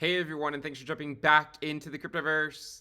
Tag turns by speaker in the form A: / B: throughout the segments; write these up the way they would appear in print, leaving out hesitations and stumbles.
A: Hey everyone, and thanks for jumping back into the Cryptoverse.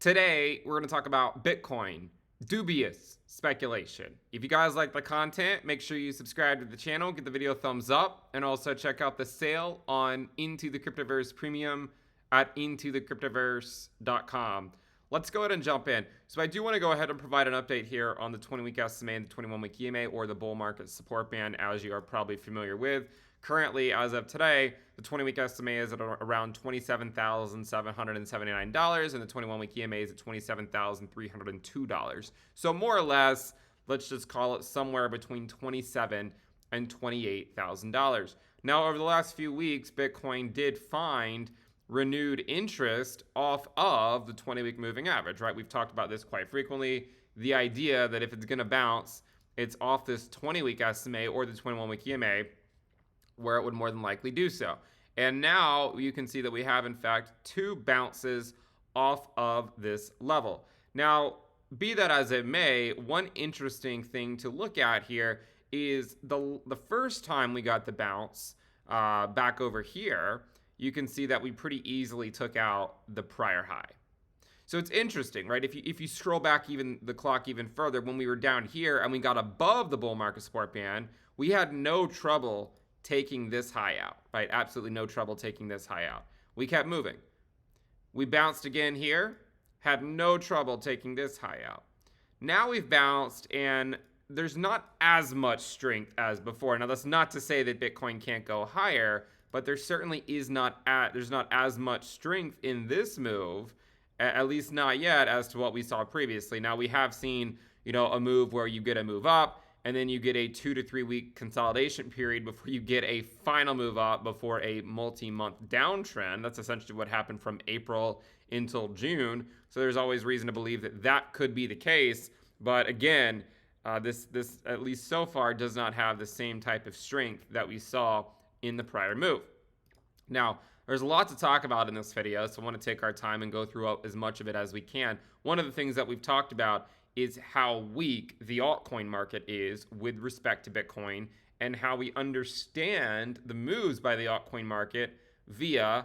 A: Today, we're going to talk about Bitcoin, dubious speculation. If you guys like the content, make sure you subscribe to the channel, give the video a thumbs up, and also check out the sale on Into the Cryptoverse Premium at intothecryptoverse.com. Let's go ahead and jump in. So I do want to go ahead and provide an update here on the 20-week SMA and the 21-week EMA, or the bull market support band, as you are probably familiar with. Currently, as of today, the 20-week SMA is at around $27,779, and the 21-week EMA is at $27,302. So more or less, let's just call it somewhere between $27,000 and $28,000. Now, over the last few weeks, Bitcoin did find renewed interest off of the 20-week moving average, right? We've talked about this quite frequently. The idea that if it's going to bounce, it's off this 20-week SMA or the 21-week EMA, where it would more than likely do so. And now you can see that we have, in fact, two bounces off of this level. Now, be that as it may, one interesting thing to look at here is the first time we got the bounce back over here, you can see that we pretty easily took out the prior high. So it's interesting, right? If you scroll back even the clock even further, when we were down here and we got above the bull market support band, we had no trouble taking this high out, right? Absolutely no trouble taking this high out. We kept moving. We bounced again here, had no trouble taking this high out. Now we've bounced and there's not as much strength as before. Now that's not to say that Bitcoin can't go higher, but there certainly is there's not as much strength in this move, at least not yet, as to what we saw previously. Now we have seen, a move where you get a move up, and then you get a 2 to 3 week consolidation period before you get a final move up before a multi-month downtrend. That's essentially what happened from April until June. So there's always reason to believe that that could be the case. But again, this at least so far does not have the same type of strength that we saw in the prior move. Now, there's a lot to talk about in this video, so I want to take our time and go through as much of it as we can. One of the things that we've talked about is how weak the altcoin market is with respect to Bitcoin, and how we understand the moves by the altcoin market via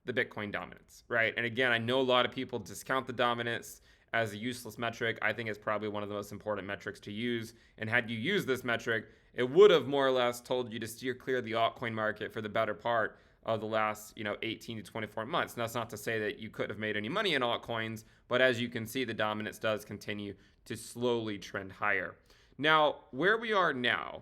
A: the Bitcoin dominance, right? And again, I know a lot of people discount the dominance as a useless metric. I think it's probably one of the most important metrics to use. And had you used this metric, it would have more or less told you to steer clear of the altcoin market for the better part of the last 18 to 24 months. And that's not to say that you could have made any money in altcoins, but as you can see, the dominance does continue to slowly trend higher. Now, where we are now,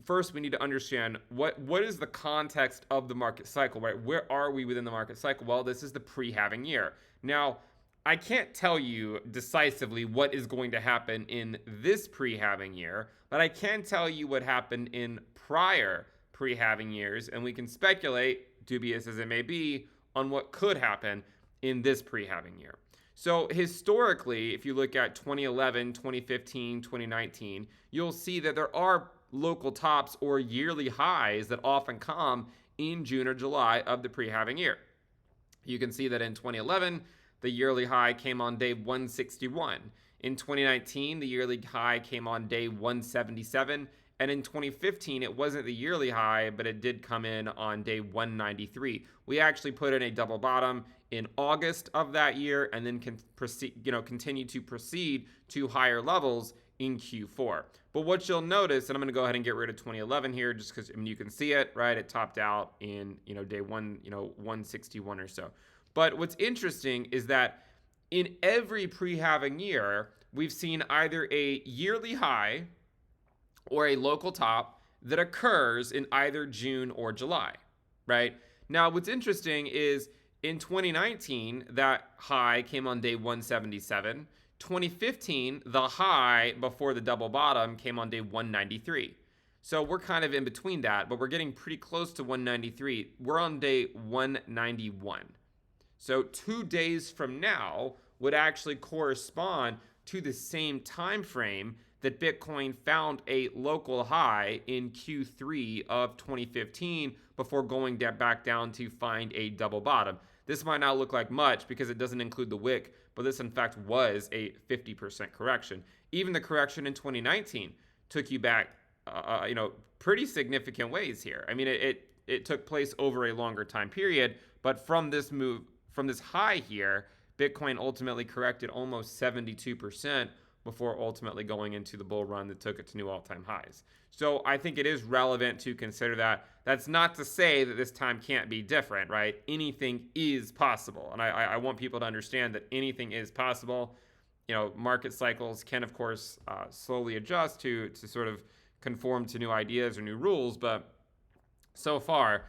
A: first we need to understand what is the context of the market cycle, right? Where are we within the market cycle? Well, this is the pre-halving year. Now, I can't tell you decisively what is going to happen in this pre-halving year, but I can tell you what happened in prior pre-halving years, and we can speculate, dubious as it may be, on what could happen in this pre-halving year. So historically, if you look at 2011, 2015, 2019, you'll see that there are local tops or yearly highs that often come in June or July of the pre-halving year. You can see that in 2011, the yearly high came on day 161. In 2019, the yearly high came on day 177. And in 2015, it wasn't the yearly high, but it did come in on day 193. We actually put in a double bottom in August of that year, and then continue to proceed to higher levels in Q4. But what you'll notice, and I'm going to go ahead and get rid of 2011 here, just because you can see it, right? It topped out in day 161 or so. But what's interesting is that in every pre-halving year, we've seen either a yearly high or a local top that occurs in either June or July, right? Now, what's interesting is in 2019, that high came on day 177. 2015, the high before the double bottom came on day 193. So we're kind of in between that, but we're getting pretty close to 193. We're on day 191. So 2 days from now would actually correspond to the same time frame that Bitcoin found a local high in Q3 of 2015 before going back down to find a double bottom. This might not look like much because it doesn't include the wick, but this in fact was a 50% correction. Even the correction in 2019 took you back, pretty significant ways here. I mean, it it took place over a longer time period. But from this move, from this high here, Bitcoin ultimately corrected almost 72% before ultimately going into the bull run that took it to new all-time highs. So I think it is relevant to consider that. That's not to say that this time can't be different, right? Anything is possible. And I want people to understand that anything is possible. Market cycles can, of course, slowly adjust to sort of conform to new ideas or new rules. But so far,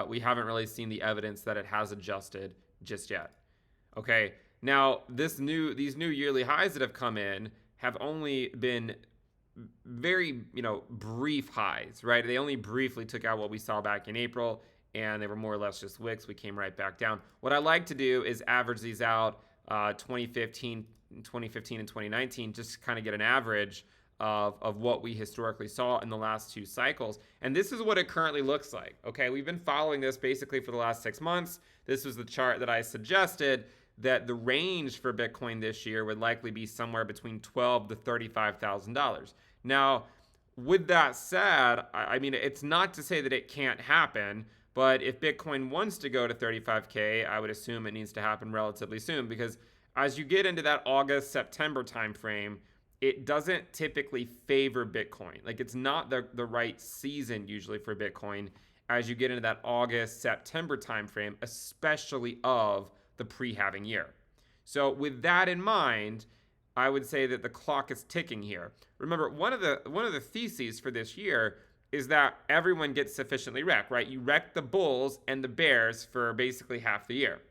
A: we haven't really seen the evidence that it has adjusted just yet. Okay, now these new yearly highs that have come in have only been very, brief highs, right? They only briefly took out what we saw back in April, and they were more or less just wicks. We came right back down. What I like to do is average these out 2015 and 2019, just to kind of get an average of what we historically saw in the last two cycles. And this is what it currently looks like. Okay, we've been following this basically for the last 6 months. This was the chart that I suggested that the range for Bitcoin this year would likely be somewhere between $12,000 to $35,000. Now, with that said, I mean, it's not to say that it can't happen, but if Bitcoin wants to go to 35K, I would assume it needs to happen relatively soon, because as you get into that August, September timeframe, it doesn't typically favor Bitcoin. Like, it's not the right season usually for Bitcoin as you get into that August, September timeframe, especially of the pre-halving year. So with that in mind, I would say that the clock is ticking here. Remember, one of the theses for this year is that everyone gets sufficiently wrecked, right? You wreck the bulls and the bears for basically half the year.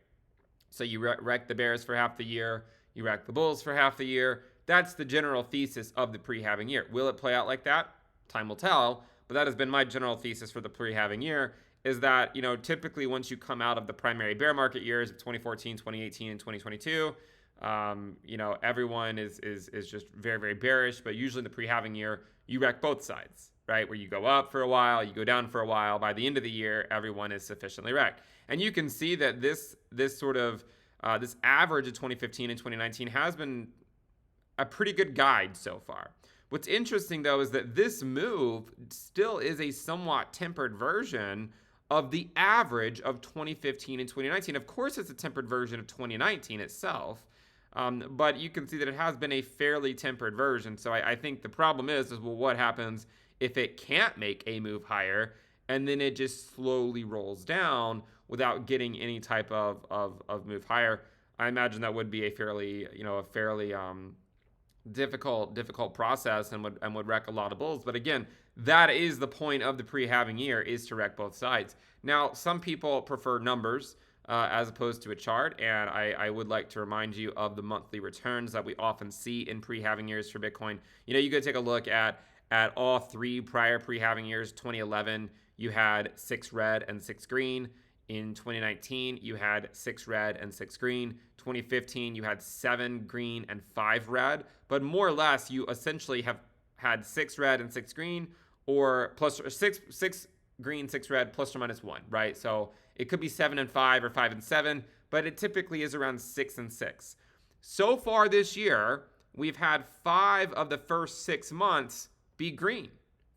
A: So you wreck the bears for half the year, you wreck the bulls for half the year. That's the general thesis of the pre-halving year. Will it play out like that? Time will tell, but that has been my general thesis for the pre-halving year, is that, typically once you come out of the primary bear market years of 2014, 2018, and 2022, everyone is just very, very bearish. But usually in the pre-halving year, you wreck both sides, right? Where you go up for a while, you go down for a while. By the end of the year, everyone is sufficiently wrecked. And you can see that this sort of this average of 2015 and 2019 has been a pretty good guide so far. What's interesting, though, is that this move still is a somewhat tempered version of the average of 2015 and 2019. Of course, it's a tempered version of 2019 itself, but you can see that it has been a fairly tempered version. So I think the problem is, well, what happens if it can't make a move higher and then it just slowly rolls down without getting any type of move higher? I imagine that would be a fairly difficult process and would wreck a lot of bulls. But again, that is the point of the pre-halving year, is to wreck both sides. Now, some people prefer numbers as opposed to a chart, and I would like to remind you of the monthly returns that we often see in pre-halving years for Bitcoin. You could take a look at all three prior pre-halving years. 2011, you had 6 red and 6 green. In 2019, you had 6 red and 6 green. 2015, you had 7 green and 5 red. But more or less, you essentially have had 6 red and 6 green, or plus 6 green, 6 red, plus or minus 1, right? So it could be 7 and 5 or 5 and 7, but it typically is around 6 and 6. So far this year, we've had 5 of the first 6 months be green.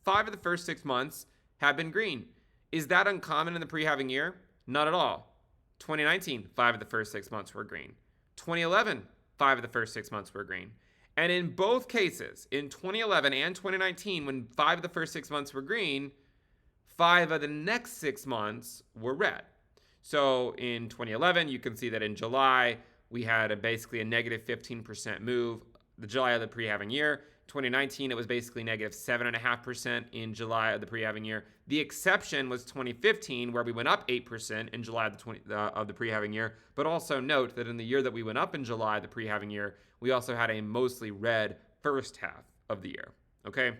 A: 5 of the first 6 months have been green. Is that uncommon in the pre-halving year? Not at all. 2019, 5 of the first 6 months were green. 2011, 5 of the first 6 months were green. And in both cases, in 2011 and 2019, when 5 of the first 6 months were green, 5 of the next 6 months were red. So in 2011, you can see that in July, we had basically a negative 15% move, the July of the pre-halving year. 2019, it was basically negative 7.5% in July of the pre-halving year. The exception was 2015, where we went up 8% in July of the pre-halving year. But also note that in the year that we went up in July of the pre-halving year, we also had a mostly red first half of the year. Okay,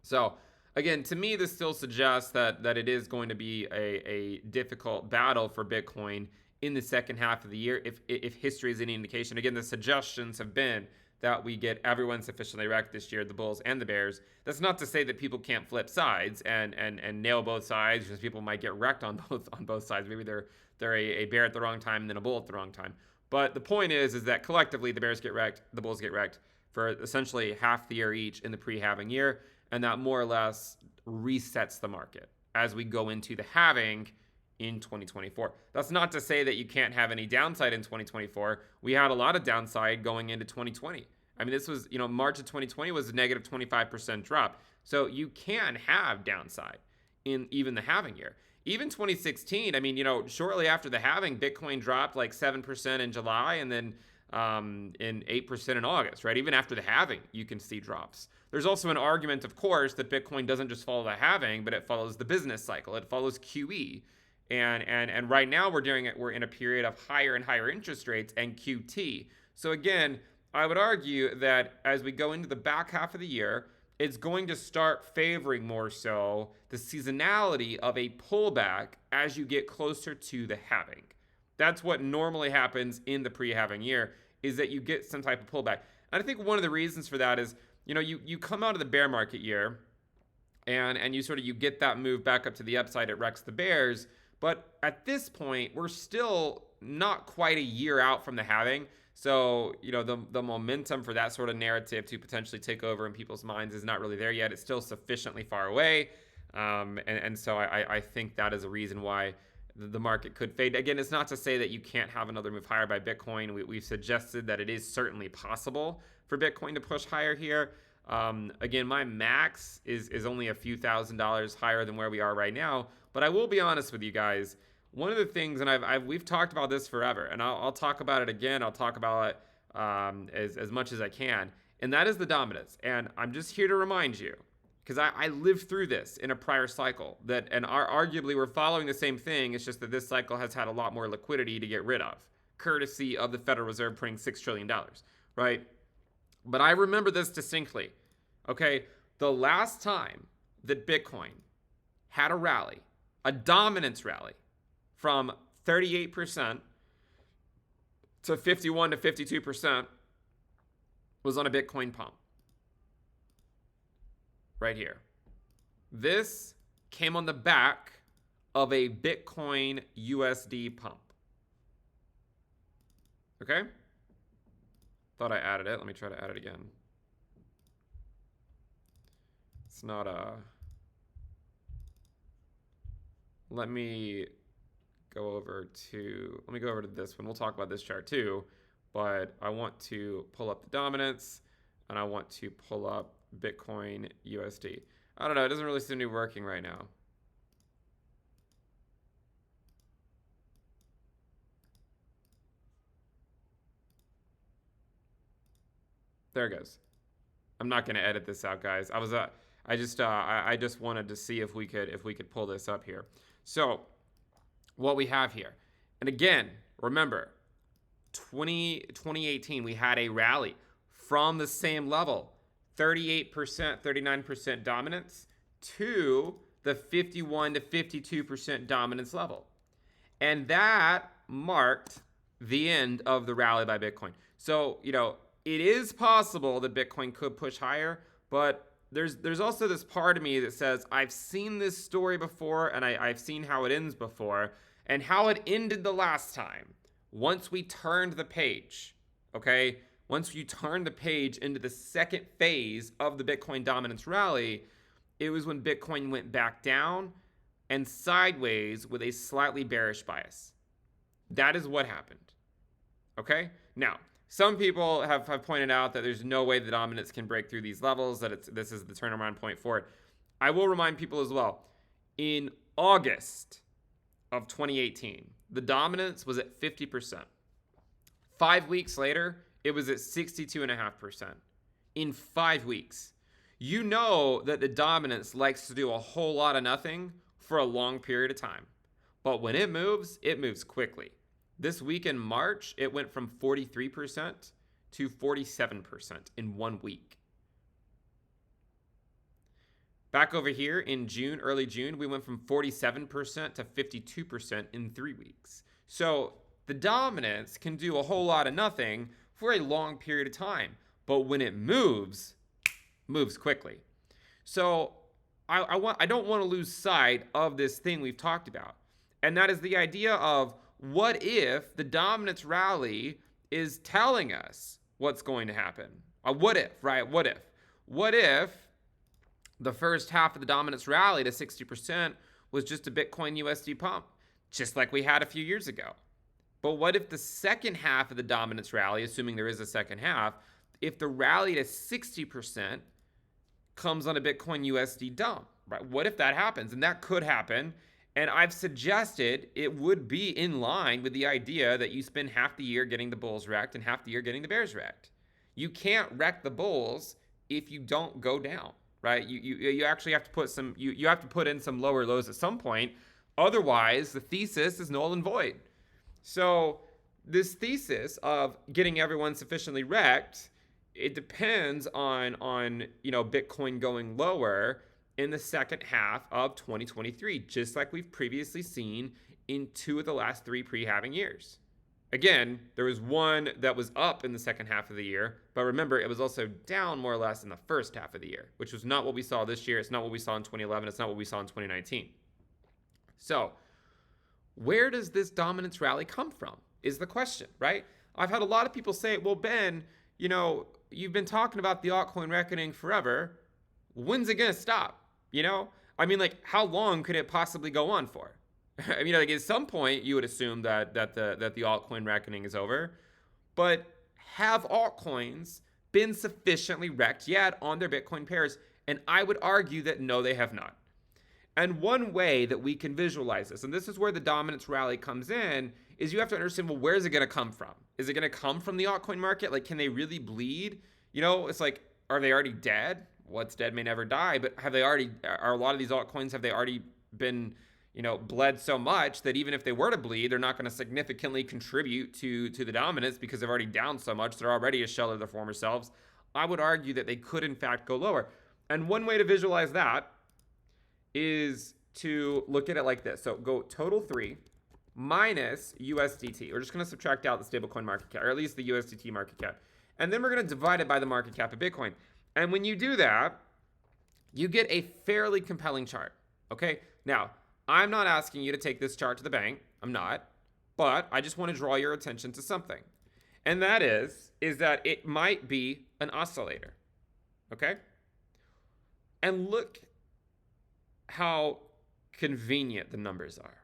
A: so again, to me, this still suggests that it is going to be a difficult battle for Bitcoin in the second half of the year, if history is any indication. Again, the suggestions have been that we get everyone sufficiently wrecked this year, the bulls and the bears. That's not to say that people can't flip sides and nail both sides, because people might get wrecked on both sides. Maybe they're a bear at the wrong time and then a bull at the wrong time. But the point is that collectively the bears get wrecked, the bulls get wrecked for essentially half the year each in the pre-halving year, and that more or less resets the market. as we go into the halving in 2024. That's not to say that you can't have any downside in 2024. We had a lot of downside going into 2020. I mean, this was, March of 2020 was a negative 25% drop. So you can have downside in even the halving year. Even 2016, I mean, shortly after the halving, Bitcoin dropped like 7% in July and then in 8% in August, right? Even after the halving, you can see drops. There's also an argument, of course, that Bitcoin doesn't just follow the halving, but it follows the business cycle. It follows QE. And right now we're in a period of higher and higher interest rates and QT. So again, I would argue that as we go into the back half of the year, it's going to start favoring more so the seasonality of a pullback as you get closer to the halving. That's what normally happens in the pre-halving year, is that you get some type of pullback. And I think one of the reasons for that is, you come out of the bear market year and you get that move back up to the upside, it wrecks the bears. But at this point, we're still not quite a year out from the halving. So, the momentum for that sort of narrative to potentially take over in people's minds is not really there yet. It's still sufficiently far away. And so I think that is a reason why the market could fade. Again, it's not to say that you can't have another move higher by Bitcoin. We've suggested that it is certainly possible for Bitcoin to push higher here. Again, my max is only a few $1,000s higher than where we are right now. But I will be honest with you guys. One of the things, and we've talked about this forever, and I'll talk about it again. I'll talk about it as much as I can, and that is the dominance. And I'm just here to remind you, because I lived through this in a prior cycle, arguably we're following the same thing. It's just that this cycle has had a lot more liquidity to get rid of, courtesy of the Federal Reserve printing $6 trillion, right? But I remember this distinctly, okay? The last time that Bitcoin had a rally, a dominance rally, from 38% to 51 to 52% was on a Bitcoin pump. Right here. This came on the back of a Bitcoin USD pump. Okay? Thought I added it. Let me try to add it again. It's not a... Let me go over to this one. We'll talk about this chart too, but I want to pull up the dominance and I want to pull up Bitcoin USD. I don't know. It doesn't really seem to be working right now. There it goes. I'm not going to edit this out, guys. I just wanted to see if we could pull this up here. So what we have here, and again, remember, 2018, we had a rally from the same level, 38%, 39% dominance to the 51 to 52% dominance level. And that marked the end of the rally by Bitcoin. So, it is possible that Bitcoin could push higher, but there's also this part of me that says, I've seen this story before, and I've seen how it ends before, and how it ended the last time. Once we turned the page, okay? Once you turn the page into the second phase of the Bitcoin dominance rally, it was when Bitcoin went back down and sideways with a slightly bearish bias. That is what happened, okay? Now, some people have pointed out that there's no way the dominance can break through these levels, that this is the turnaround point for it. I will remind people as well, in August of 2018, the dominance was at 50%. 5 weeks later, it was at 62.5%. In 5 weeks. You know that the dominance likes to do a whole lot of nothing for a long period of time. But when it moves quickly. This week in March, it went from 43% to 47% in 1 week. Back over here in June, early June, we went from 47% to 52% in 3 weeks. So the dominance can do a whole lot of nothing for a long period of time. But when it moves quickly. So I don't want to lose sight of this thing we've talked about. And that is the idea of, what if the dominance rally is telling us what's going to happen? What if, right? What if? What if the first half of the dominance rally to 60% was just a Bitcoin USD pump, just like we had a few years ago. But what if the second half of the dominance rally, assuming there is a second half, if the rally to 60% comes on a Bitcoin USD dump, right? What if that happens? And that could happen. And I've suggested it would be in line with the idea that you spend half the year getting the bulls wrecked and half the year getting the bears wrecked. You can't wreck the bulls if you don't go down, right? You actually have to put some, you have to put in some lower lows at some point. Otherwise, the thesis is null and void. So this thesis of getting everyone sufficiently wrecked, it depends on Bitcoin going lower in the second half of 2023, just like we've previously seen in 2 of the last 3 pre-halving years. Again, there was one that was up in the second half of the year, but remember, it was also down more or less in the first half of the year, which was not what we saw this year. It's not what we saw in 2011. It's not what we saw in 2019. So where does this dominance rally come from is the question, right? I've had a lot of people say, well, Ben, you've been talking about the altcoin reckoning forever. When's it going to stop? How long could it possibly go on for? At some point you would assume that the altcoin reckoning is over, but have altcoins been sufficiently wrecked yet on their Bitcoin pairs? And I would argue that no, they have not. And one way that we can visualize this, and this is where the dominance rally comes in, is you have to understand, well, where is it going to come from? Is it going to come from the altcoin market? Like, can they really bleed? It's like, are they already dead? What's dead may never die, but are a lot of these altcoins, have they already been, bled so much that even if they were to bleed, they're not going to significantly contribute to the dominance because they've already down so much. They're already a shell of their former selves. I would argue that they could, in fact, go lower. And one way to visualize that is to look at it like this. So go total 3 minus USDT. We're just going to subtract out the stablecoin market cap, or at least the USDT market cap. And then we're going to divide it by the market cap of Bitcoin. And when you do that, you get a fairly compelling chart. Okay? Now, I'm not asking you to take this chart to the bank. I'm not. But I just want to draw your attention to something. And that is that it might be an oscillator. Okay? And look how convenient the numbers are.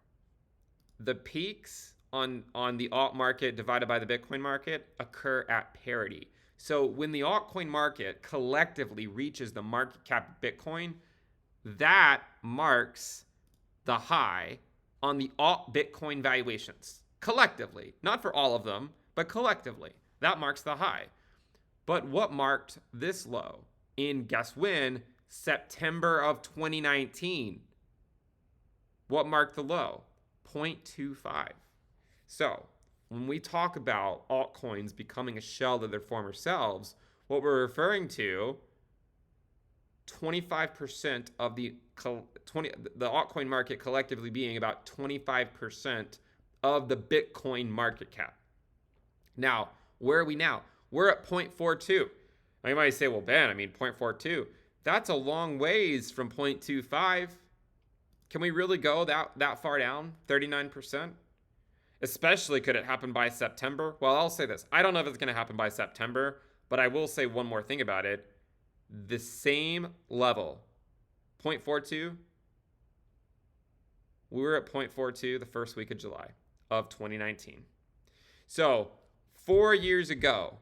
A: The peaks on the alt market divided by the Bitcoin market occur at parity. So when the altcoin market collectively reaches the market cap of Bitcoin, that marks the high on the alt Bitcoin valuations. Collectively, not for all of them, but collectively, that marks the high. But what marked this low in, guess when? September of 2019. What marked the low? 0.25. So when we talk about altcoins becoming a shell of their former selves, what we're referring to, 25% of the altcoin market collectively being about 25% of the Bitcoin market cap. Now, where are we now? We're at 0.42. Now you might say, well, Ben, 0.42. That's a long ways from 0.25. Can we really go that far down? 39%? Especially could it happen by September? Well, I'll say this. I don't know if it's going to happen by September, but I will say one more thing about it. The same level, 0.42, we were at 0.42 the first week of July of 2019. So 4 years ago,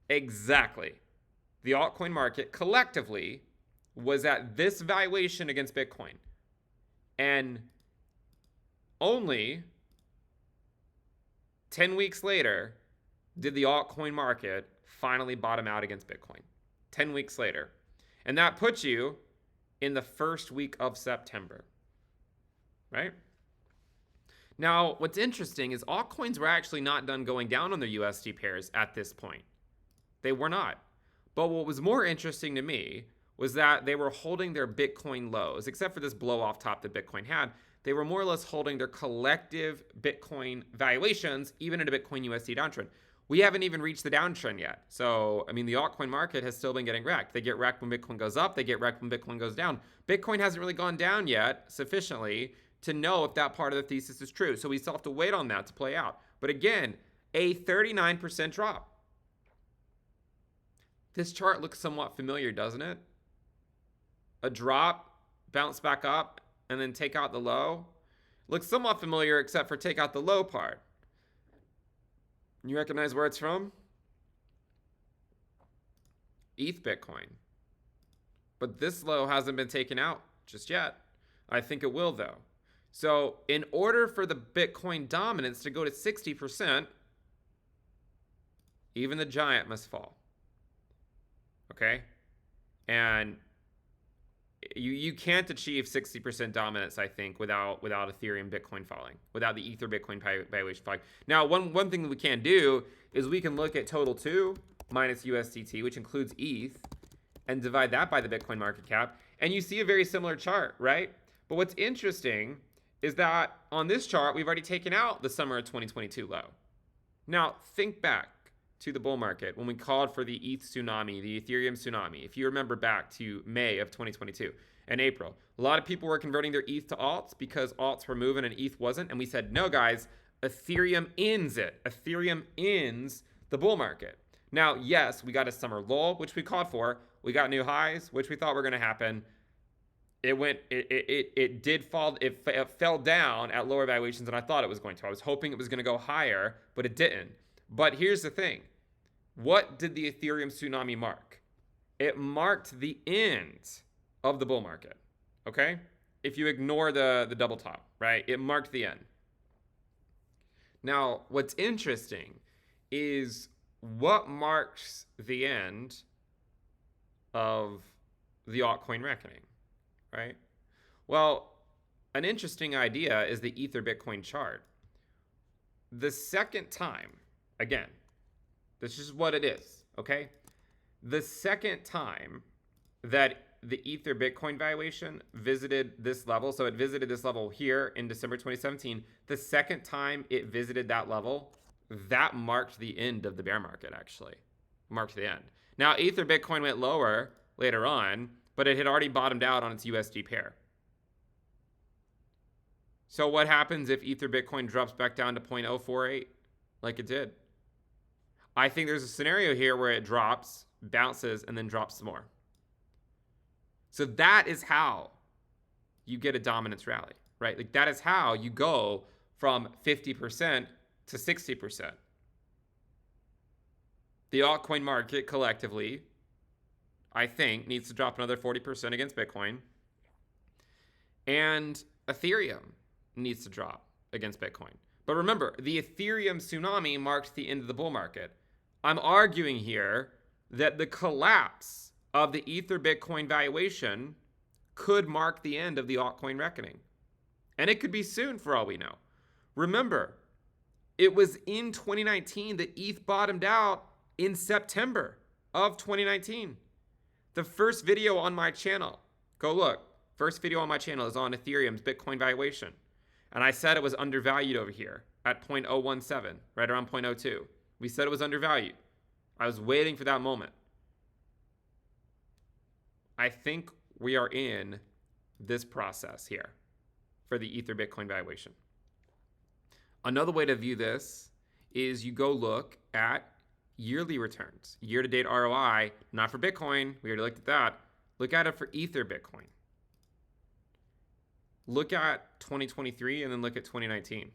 A: exactly, the altcoin market collectively was at this valuation against Bitcoin. And only 10 weeks later did the altcoin market finally bottom out against Bitcoin. 10 weeks later. And that puts you in the first week of September, right? Now, what's interesting is altcoins were actually not done going down on their USD pairs at this point. They were not. But what was more interesting to me was that they were holding their Bitcoin lows, except for this blow off top that Bitcoin had. They were more or less holding their collective Bitcoin valuations, even in a Bitcoin USD downtrend. We haven't even reached the downtrend yet. So, the altcoin market has still been getting wrecked. They get wrecked when Bitcoin goes up. They get wrecked when Bitcoin goes down. Bitcoin hasn't really gone down yet sufficiently to know if that part of the thesis is true. So we still have to wait on that to play out. But again, a 39% drop. This chart looks somewhat familiar, doesn't it? A drop, bounce back up, and then take out the low. Looks somewhat familiar except for take out the low part. You recognize where it's from? ETH Bitcoin. But this low hasn't been taken out just yet. I think it will though. So in order for the Bitcoin dominance to go to 60%, even the giant must fall. Okay? And you can't achieve 60% dominance, I think, without Ethereum Bitcoin falling, without the Ether Bitcoin valuation falling. Now, one thing that we can do is we can look at total 2 minus USDT, which includes ETH, and divide that by the Bitcoin market cap, and you see a very similar chart, right? But what's interesting is that on this chart, we've already taken out the summer of 2022 low. Now, think back to the bull market when we called for the ETH tsunami, the Ethereum tsunami. If you remember back to May of 2022 and April, a lot of people were converting their ETH to alts because alts were moving and ETH wasn't. And we said, no, guys, Ethereum ends it. Ethereum ends the bull market. Now, yes, we got a summer lull, which we called for. We got new highs, which we thought were going to happen. It did fall. It fell down at lower valuations than I thought it was going to. I was hoping it was going to go higher, but it didn't. But here's the thing. What did the Ethereum tsunami mark? It marked the end of the bull market, okay? If you ignore the double top, right? It marked the end. Now, what's interesting is what marks the end of the altcoin reckoning, right? Well, an interesting idea is the Ether Bitcoin chart. The second time, again, this is what it is, okay? The second time that the Ether Bitcoin valuation visited this level, so it visited this level here in December 2017, the second time it visited that level, that marked the end of the bear market, actually. Marked the end. Now, Ether Bitcoin went lower later on, but it had already bottomed out on its USD pair. So what happens if Ether Bitcoin drops back down to 0.048 like it did? I think there's a scenario here where it drops, bounces, and then drops some more. So that is how you get a dominance rally, right? Like that is how you go from 50% to 60%. The altcoin market collectively, I think, needs to drop another 40% against Bitcoin. And Ethereum needs to drop against Bitcoin. But remember, the Ethereum tsunami marked the end of the bull market. I'm arguing here that the collapse of the Ether Bitcoin valuation could mark the end of the altcoin reckoning. And it could be soon for all we know. Remember, it was in 2019 that ETH bottomed out in September of 2019. The first video on my channel, go look. First video on my channel is on Ethereum's Bitcoin valuation. And I said it was undervalued over here at 0.017, right around 0.02. We said it was undervalued. I was waiting for that moment. I think we are in this process here for the Ether Bitcoin valuation. Another way to view this is you go look at yearly returns, year-to-date ROI, not for Bitcoin. We already looked at that. Look at it for Ether Bitcoin. Look at 2023 and then look at 2019.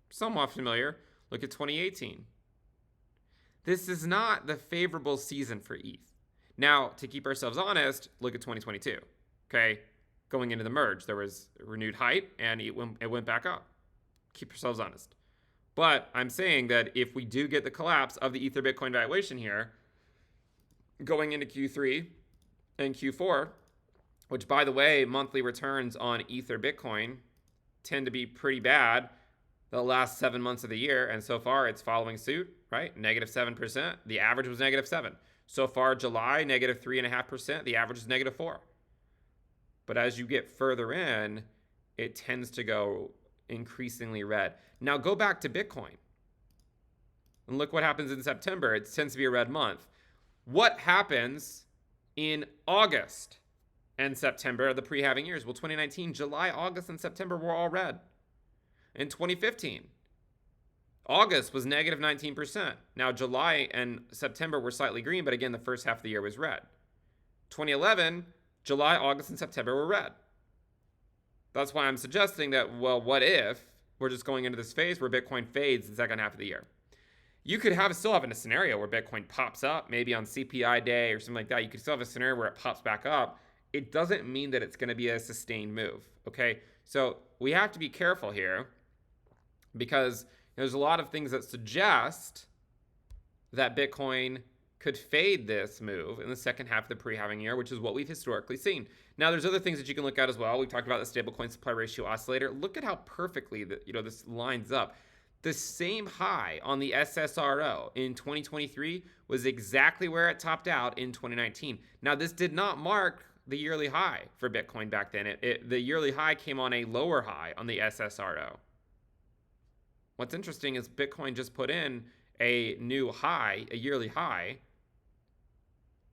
A: Somewhat familiar. Look at 2018. This is not the favorable season for ETH. Now, to keep ourselves honest, look at 2022. Okay, going into the merge, there was renewed hype and it went back up. Keep yourselves honest. But I'm saying that if we do get the collapse of the Ether Bitcoin valuation here, going into Q3 and Q4, which, by the way, monthly returns on Ether Bitcoin tend to be pretty bad the last 7 months of the year. And so far, it's following suit, right? -7%. The average was -7. So far, July, -3.5%. The average is -4. But as you get further in, it tends to go increasingly red. Now, go back to Bitcoin. And look what happens in September. It tends to be a red month. What happens in August and September of the pre-halving years? Well, 2019, July, August, and September were all red. In 2015, August was -19%. Now, July and September were slightly green, but again, the first half of the year was red. 2011, July, August, and September were red. That's why I'm suggesting that, well, what if we're just going into this phase where Bitcoin fades the second half of the year? You could still have a scenario where Bitcoin pops up, maybe on CPI day or something like that. You could still have a scenario where it pops back up. It doesn't mean that it's going to be a sustained move, okay? So we have to be careful here because there's a lot of things that suggest that Bitcoin could fade this move in the second half of the pre-halving year, which is what we've historically seen. Now, there's other things that you can look at as well. We've talked about the stablecoin supply ratio oscillator. Look at how perfectly this lines up. The same high on the SSRO in 2023 was exactly where it topped out in 2019. Now, this did not mark the yearly high for Bitcoin back then. The yearly high came on a lower high on the SSRO. What's interesting is Bitcoin just put in a new high, a yearly high,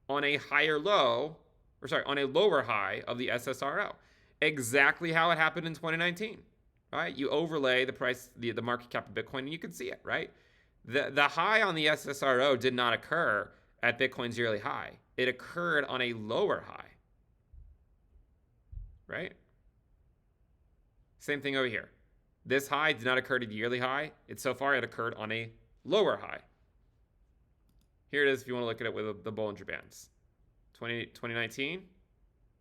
A: on a on a lower high of the SSRO. Exactly how it happened in 2019, right? You overlay the price, the market cap of Bitcoin, and you can see it, right? The high on the SSRO did not occur at Bitcoin's yearly high. It occurred on a lower high, right? Same thing over here. This high did not occur to the yearly high. So far, it occurred on a lower high. Here it is if you want to look at it with the Bollinger Bands. 2019,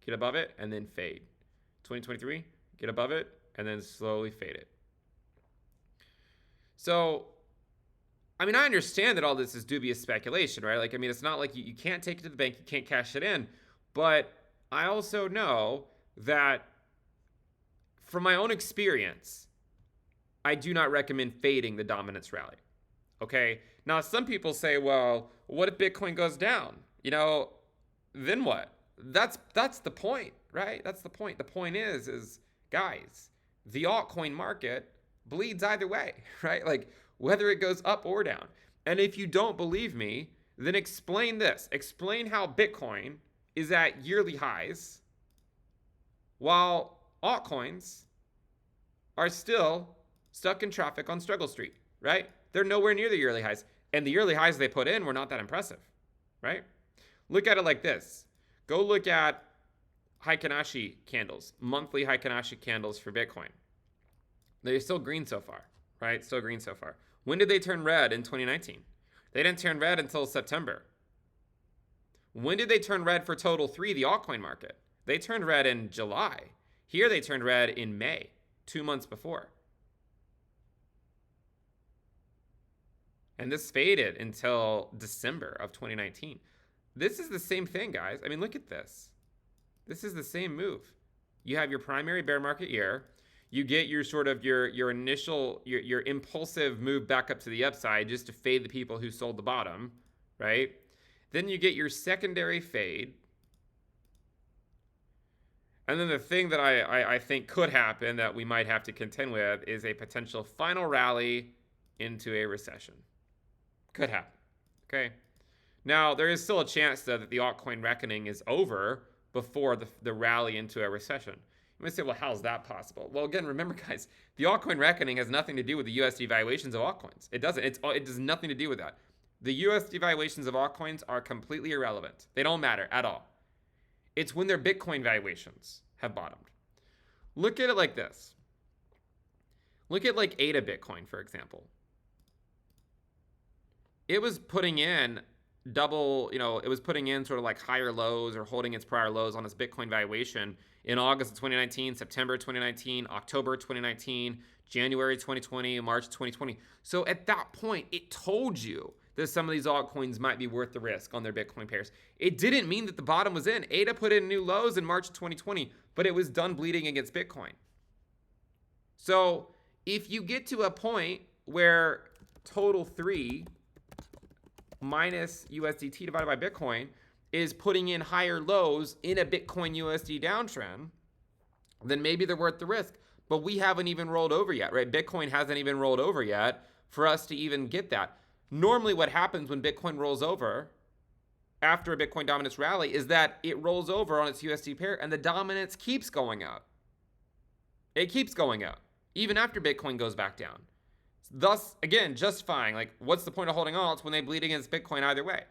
A: get above it, and then fade. 2023, get above it, and then slowly fade it. So, I mean, I understand that all this is dubious speculation, right? Like, I mean, it's not like you can't take it to the bank, you can't cash it in. But I also know that from my own experience, I do not recommend fading the dominance rally. Okay? Now, some people say, well, what if Bitcoin goes down? Then what? That's the point, right? That's the point. The point is guys, the altcoin market bleeds either way, right? Like whether it goes up or down. And if you don't believe me, then explain this. Explain how Bitcoin is at yearly highs while altcoins are still stuck in traffic on Struggle Street, right? They're nowhere near the yearly highs. And the yearly highs they put in were not that impressive, right? Look at it like this. Go look at Heikin-Ashi candles, monthly Heikin-Ashi candles for Bitcoin. They're still green so far, right? Still green so far. When did they turn red in 2019? They didn't turn red until September. When did they turn red for Total 3, the altcoin market? They turned red in July. Here they turned red in May, 2 months before. And this faded until December of 2019. This is the same thing, guys. I mean, look at this. This is the same move. You have your primary bear market year. You get your sort of your initial, your impulsive move back up to the upside just to fade the people who sold the bottom, right? Then you get your secondary fade. And then the thing that I think could happen that we might have to contend with is a potential final rally into a recession. Could happen, okay? Now, there is still a chance, though, that the altcoin reckoning is over before the rally into a recession. You might say, well, how is that possible? Well, again, remember, guys, the altcoin reckoning has nothing to do with the USD valuations of altcoins. It doesn't. It does nothing to do with that. The USD valuations of altcoins are completely irrelevant. They don't matter at all. It's when their Bitcoin valuations have bottomed. Look at it like this. Look at like ADA Bitcoin, for example. It was putting in it was putting in sort of like higher lows or holding its prior lows on its Bitcoin valuation in August of 2019, September 2019, October 2019, January 2020, March 2020. So at that point, it told you that some of these altcoins might be worth the risk on their Bitcoin pairs. It didn't mean that the bottom was in. ADA put in new lows in March of 2020, but it was done bleeding against Bitcoin. So if you get to a point where Total 3 minus USDT divided by Bitcoin is putting in higher lows in a Bitcoin USD downtrend, then maybe they're worth the risk. But we haven't even rolled over yet, right? Bitcoin hasn't even rolled over yet for us to even get that. Normally what happens when Bitcoin rolls over after a Bitcoin dominance rally is that it rolls over on its USD pair and the dominance keeps going up. It keeps going up, even after Bitcoin goes back down. Thus, again, justifying, like, what's the point of holding alts when they bleed against Bitcoin either way?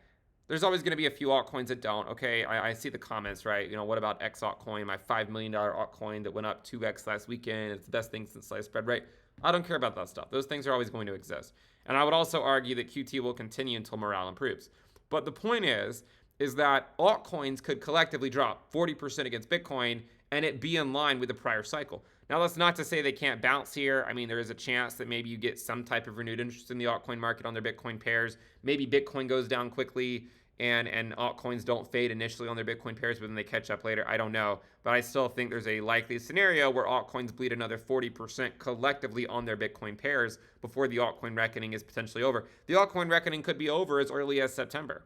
A: There's always going to be a few altcoins that don't. Okay, I see the comments, right? What about X altcoin, my $5 million altcoin that went up 2x last weekend? It's the best thing since sliced bread, right? I don't care about that stuff. Those things are always going to exist. And I would also argue that QT will continue until morale improves. But the point is that altcoins could collectively drop 40% against Bitcoin and it be in line with the prior cycle. Now, that's not to say they can't bounce here. I mean, there is a chance that maybe you get some type of renewed interest in the altcoin market on their Bitcoin pairs. Maybe Bitcoin goes down quickly and altcoins don't fade initially on their Bitcoin pairs, but then they catch up later. I don't know. But I still think there's a likely scenario where altcoins bleed another 40% collectively on their Bitcoin pairs before the altcoin reckoning is potentially over. The altcoin reckoning could be over as early as September,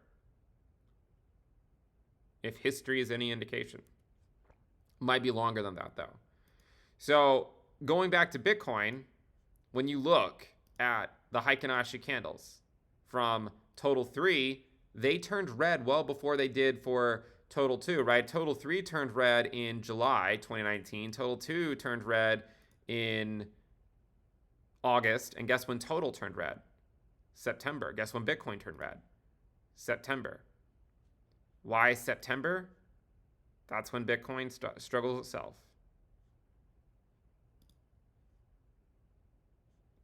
A: if history is any indication. Might be longer than that, though. So going back to Bitcoin, when you look at the Heikin-Ashi candles from Total 3, they turned red well before they did for Total 2, right? Total 3 turned red in July 2019. Total 2 turned red in August. And guess when Total turned red? September. Guess when Bitcoin turned red? September. Why September? That's when Bitcoin struggles itself.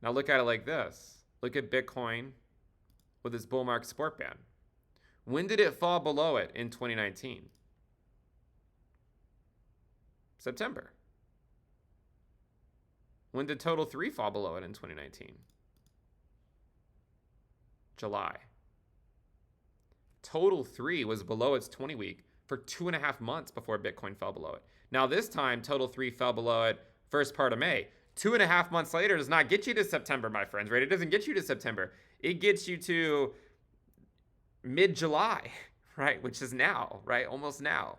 A: Now look at it like this. Look at Bitcoin with its bull market support band. When did it fall below it in 2019? September. When did Total 3 fall below it in 2019? July. Total 3 was below its 20-week for 2.5 months before Bitcoin fell below it. Now this time, Total 3 fell below it first part of May. 2.5 months later does not get you to September, my friends, right? It doesn't get you to September. It gets you to mid-July, right? Which is now, right? Almost now.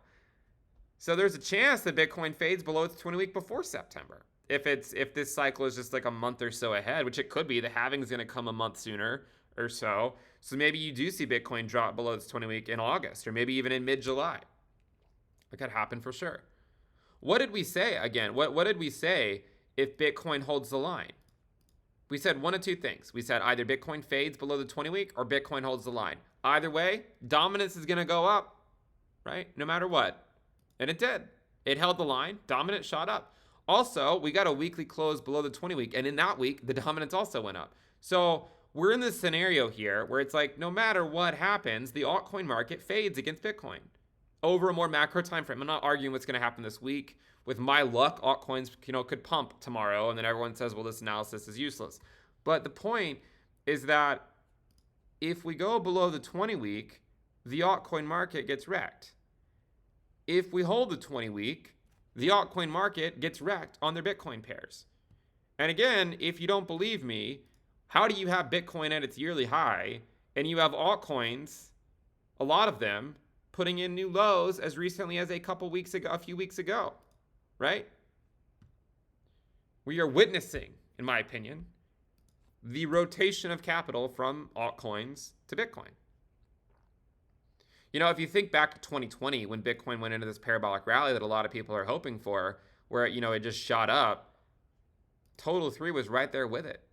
A: So there's a chance that Bitcoin fades below its 20-week before September. If this cycle is just like a month or so ahead, which it could be, the halving is going to come a month sooner or so. So maybe you do see Bitcoin drop below its 20-week in August, or maybe even in mid-July. That could happen for sure. What did we say again? What did we say if Bitcoin holds the line? We said one of two things. We said either Bitcoin fades below the 20-week or Bitcoin holds the line. Either way, dominance is going to go up, right? No matter what. And it did. It held the line. Dominance shot up. Also, we got a weekly close below the 20-week. And in that week, the dominance also went up. So we're in this scenario here where it's like no matter what happens, the altcoin market fades against Bitcoin over a more macro time frame. I'm not arguing what's going to happen this week. With my luck, altcoins, could pump tomorrow, and then everyone says, well, this analysis is useless. But the point is that if we go below the 20-week, the altcoin market gets wrecked. If we hold the 20-week, the altcoin market gets wrecked on their Bitcoin pairs. And again, if you don't believe me, how do you have Bitcoin at its yearly high, and you have altcoins, a lot of them, putting in new lows as recently as a few weeks ago? Right? We are witnessing, in my opinion, the rotation of capital from altcoins to Bitcoin. If you think back to 2020 when Bitcoin went into this parabolic rally that a lot of people are hoping for, where, it just shot up, Total 3 was right there with it,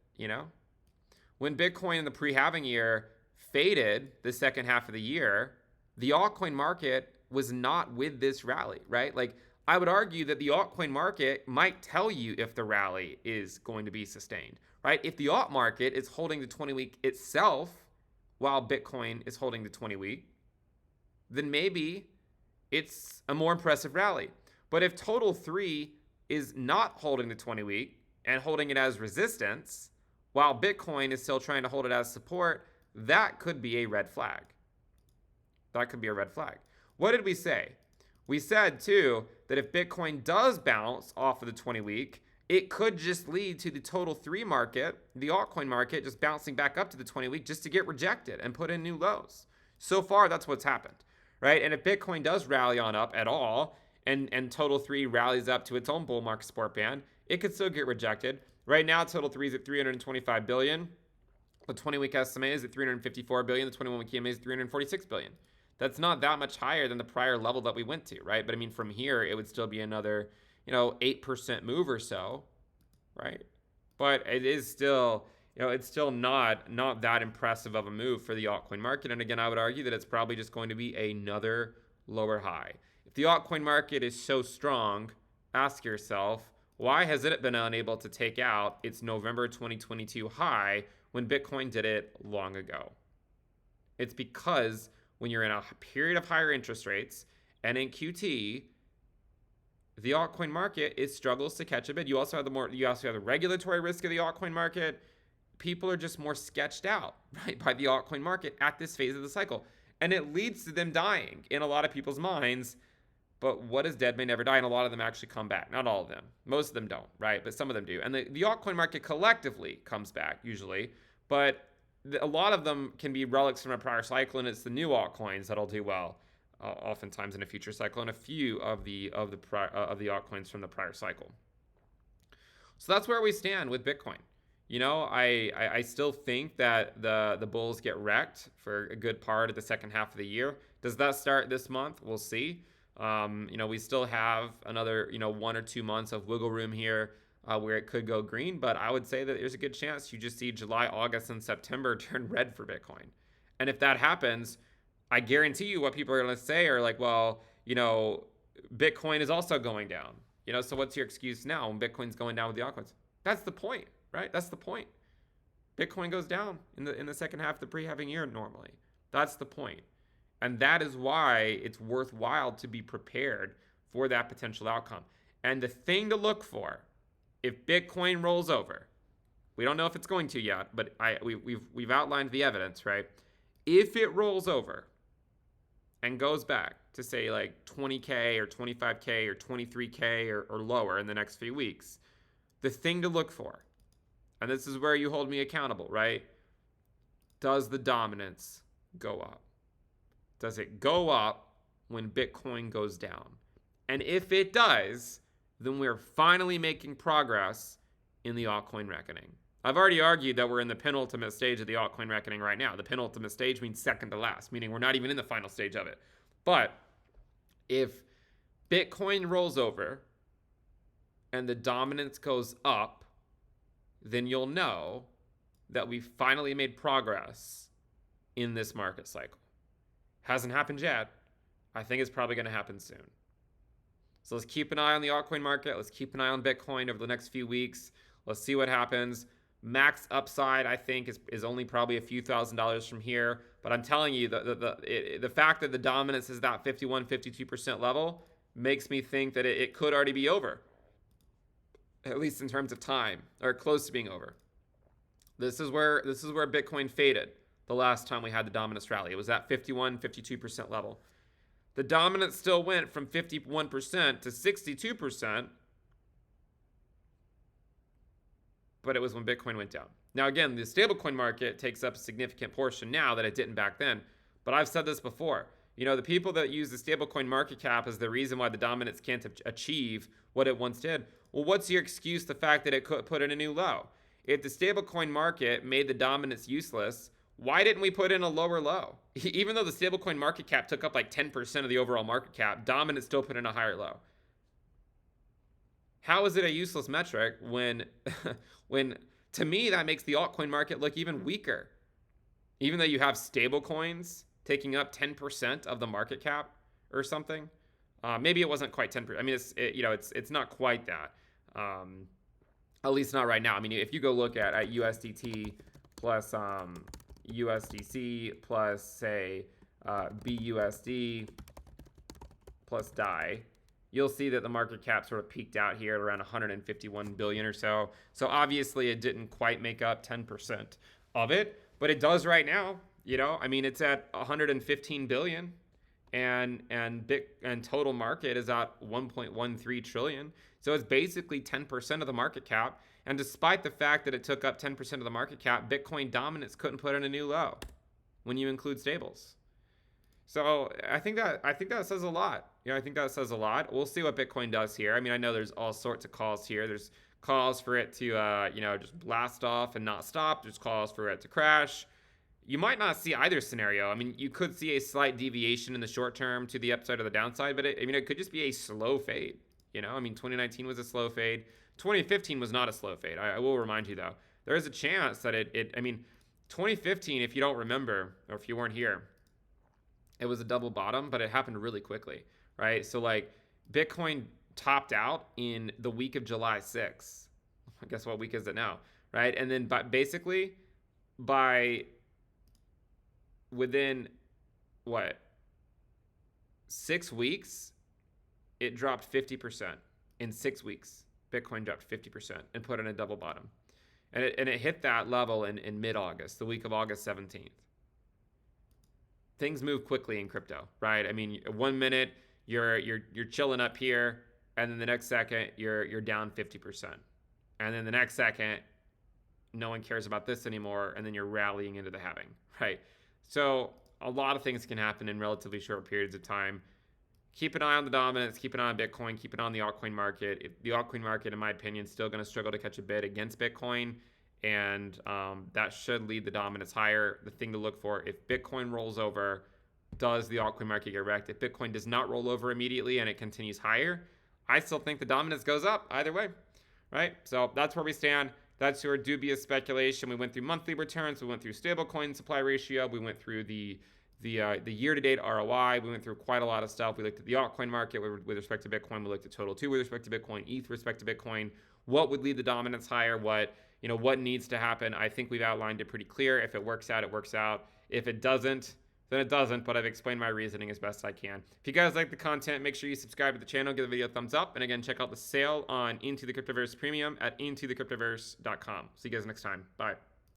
A: When Bitcoin in the pre-halving year faded the second half of the year, the altcoin market was not with this rally, right? Like, I would argue that the altcoin market might tell you if the rally is going to be sustained, right? If the alt market is holding the 20-week itself while Bitcoin is holding the 20-week, then maybe it's a more impressive rally. But if Total 3 is not holding the 20-week and holding it as resistance while Bitcoin is still trying to hold it as support, that could be a red flag. That could be a red flag. What did we say? We said, too, that if Bitcoin does bounce off of the 20-week, it could just lead to the Total 3 market, the altcoin market, just bouncing back up to the 20-week just to get rejected and put in new lows. So far, that's what's happened, right? And if Bitcoin does rally on up at all, and Total 3 rallies up to its own bull market support band, it could still get rejected. Right now, Total 3 is at $325 billion. The 20-week SMA is at $354 billion. The 21-week EMA is $346 billion. That's not that much higher than the prior level that we went to, right? But I mean, from here, it would still be another, 8% move or so, right? But it is still it's still not that impressive of a move for the altcoin market. And again, I would argue that it's probably just going to be another lower high. If the altcoin market is so strong, ask yourself, why has it been unable to take out its November 2022 high when Bitcoin did it long ago? It's because when you're in a period of higher interest rates and in QT, the altcoin market struggles to catch a bid. You also have the regulatory risk of the altcoin market. People are just more sketched out, right, by the altcoin market at this phase of the cycle. And it leads to them dying in a lot of people's minds. But what is dead may never die, and a lot of them actually come back. Not all of them. Most of them don't, right? But some of them do. And the altcoin market collectively comes back, usually. But a lot of them can be relics from a prior cycle, and it's the new altcoins that'll do well, oftentimes in a future cycle, and a few of the altcoins from the prior cycle. So that's where we stand with Bitcoin. I still think that the bulls get wrecked for a good part of the second half of the year. Does that start this month? We'll see. We still have another, 1 or 2 months of wiggle room here where it could go green. But I would say that there's a good chance you just see July, August, and September turn red for Bitcoin. And if that happens, I guarantee you what people are going to say are like, well, Bitcoin is also going down. So what's your excuse now when Bitcoin's going down with the altcoins? That's the point, right? That's the point. Bitcoin goes down in the second half of the pre-halving year normally. That's the point. And that is why it's worthwhile to be prepared for that potential outcome. And the thing to look for, if Bitcoin rolls over, we don't know if it's going to yet, but we've outlined the evidence, right? If it rolls over and goes back to say like 20K or 25K or 23K or lower in the next few weeks, the thing to look for, and this is where you hold me accountable, right? Does the dominance go up? Does it go up when Bitcoin goes down? And if it does, then we're finally making progress in the altcoin reckoning. I've already argued that we're in the penultimate stage of the altcoin reckoning right now. The penultimate stage means second to last, meaning we're not even in the final stage of it. But if Bitcoin rolls over and the dominance goes up, then you'll know that we finally made progress in this market cycle. Hasn't happened yet. I think it's probably going to happen soon. So let's keep an eye on the altcoin market. Let's keep an eye on Bitcoin over the next few weeks. Let's see what happens. Max upside, I think, is only probably a few $1,000s from here. But I'm telling you, the fact that the dominance is that 51, 52% level makes me think that it could already be over, at least in terms of time, or close to being over. This is where Bitcoin faded the last time we had the dominance rally. It was at 51, 52% level. The dominance still went from 51% to 62%, but it was when Bitcoin went down. Now, again, the stablecoin market takes up a significant portion now that it didn't back then. But I've said this before. The people that use the stablecoin market cap as the reason why the dominance can't achieve what it once did. Well, what's your excuse? The fact that it could put in a new low. If the stablecoin market made the dominance useless, why didn't we put in a lower low? Even though the stablecoin market cap took up like 10% of the overall market cap, dominance still put in a higher low. How is it a useless metric when to me that makes the altcoin market look even weaker? Even though you have stablecoins taking up 10% of the market cap or something. Maybe it wasn't quite 10%. I mean, it's not quite that. At least not right now. I mean, if you go look at USDT plus USDC plus say BUSD plus DAI, you'll see that the market cap sort of peaked out here at around 151 billion or so. So obviously it didn't quite make up 10% of it, but it does right now. I mean, it's at 115 billion and total market is at 1.13 trillion. So it's basically 10% of the market cap. And despite the fact that it took up 10% of the market cap, Bitcoin dominance couldn't put in a new low when you include stables. So I think that says a lot. I think that says a lot. We'll see what Bitcoin does here. I mean, I know there's all sorts of calls here. There's calls for it to, just blast off and not stop. There's calls for it to crash. You might not see either scenario. I mean, you could see a slight deviation in the short term to the upside or the downside, but it could just be a slow fade. I mean, 2019 was a slow fade. 2015 was not a slow fade. I will remind you, though. there is a chance that I mean, 2015, if you don't remember, or if you weren't here, it was a double bottom, but it happened really quickly, right? So like Bitcoin topped out in the week of July 6th. I guess what week is it now, right? And then basically by within what, 6 weeks, it dropped 50%. In 6 weeks, Bitcoin dropped 50% and put in a double bottom. And it hit that level in mid-August, the week of August 17th. Things move quickly in crypto, right? I mean, 1 minute you're chilling up here, and then the next second you're down 50%. And then the next second, no one cares about this anymore, and then you're rallying into the halving, right? So a lot of things can happen in relatively short periods of time. Keep an eye on the dominance, keep an eye on Bitcoin, keep an eye on the altcoin market. The altcoin market, in my opinion, is still going to struggle to catch a bid against Bitcoin, and that should lead the dominance higher. The thing to look for, if Bitcoin rolls over, does the altcoin market get wrecked? If Bitcoin does not roll over immediately and it continues higher, I still think the dominance goes up either way, right? So that's where we stand. That's your dubious speculation. We went through monthly returns. We went through stablecoin supply ratio. We went through the year-to-date ROI. We went through quite a lot of stuff. We looked at the altcoin market with respect to Bitcoin. We looked at total 2 with respect to Bitcoin, ETH with respect to Bitcoin. What would lead the dominance higher? What needs to happen? I think we've outlined it pretty clear. If it works out, it works out. If it doesn't, then it doesn't, but I've explained my reasoning as best I can. If you guys like the content, make sure you subscribe to the channel, give the video a thumbs up, and again, check out the sale on Into the Cryptoverse Premium at intothecryptoverse.com. See you guys next time. Bye.